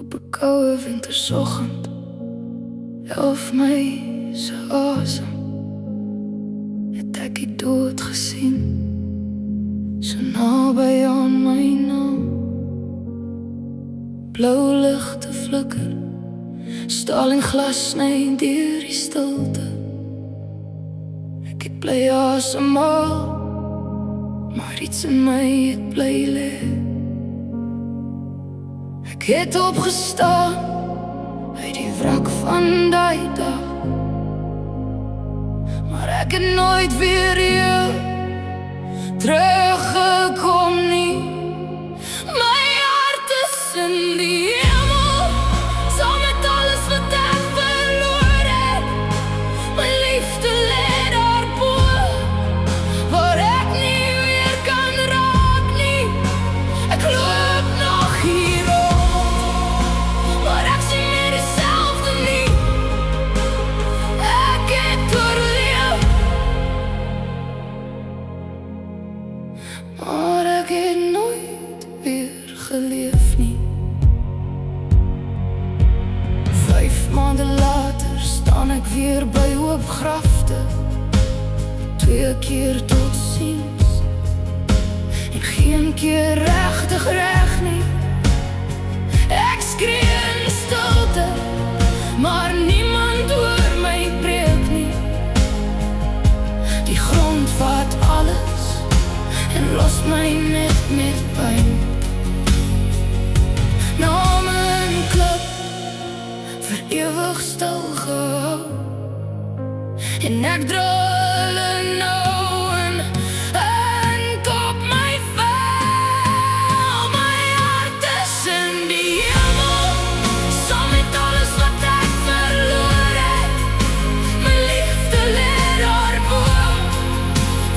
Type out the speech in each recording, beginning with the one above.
Op 'n koue wintersoggend, 11 Mei se asem, het ek die dood gesien, so naby aan my naam. Blou ligte flikker, staal en glas sny deur die stilte. Ek het bly asemhaal, maar iets in my het bly lê. Ek het opgestaan uit die wrak van daai dag, maar ek het nooit weer hier teruggekom nie. My hart is in die hemel, saam met alles wat ek verloor het. My liefde lê daarbo, waar ek nie weer kan raak nie. Ek loop nog hier rond, maar ek sien meer dieselfde nie. Ek het oorleef, maar ek het nooit weer geleef nie. 5 maanden later staan ek weer by oop grafte. 2 keer totsiens, en geen keer regtig reg nie. Ek skree in stilte, maar niemand hoor my preek nie. Die grond vat alles en los my net met pyn. Name en klip, vir ewig stil gehou, en ek dra hulle nou in op my vel. My hart is in die hemel, saam met alles wat ek verloor het. My liefde lê daarbo,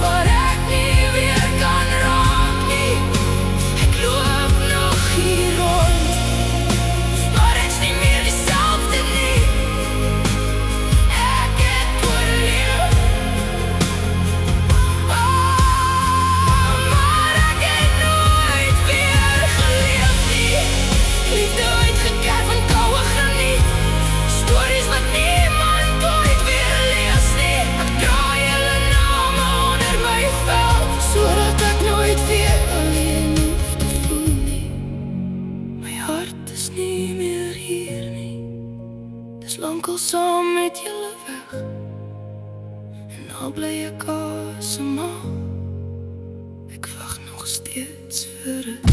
waar ek nie weer kan raak nie. Ek loop nog hier rond, maar ek's nie meer dieselfde nie. Ek het oorleef, maar ek het nooit weer geleef nie. Liefde uitgekerf van koue graniet, stories wat niemand ooit weer lees nie. Ek draai hulle name onder my vel, sodat ek nooit weer alleen hoef te voel nie. My hart is nie meer hier nie, dis lankal saam met julle weg, en al bly ek asemhaal, ek wag nog steeds vir 'n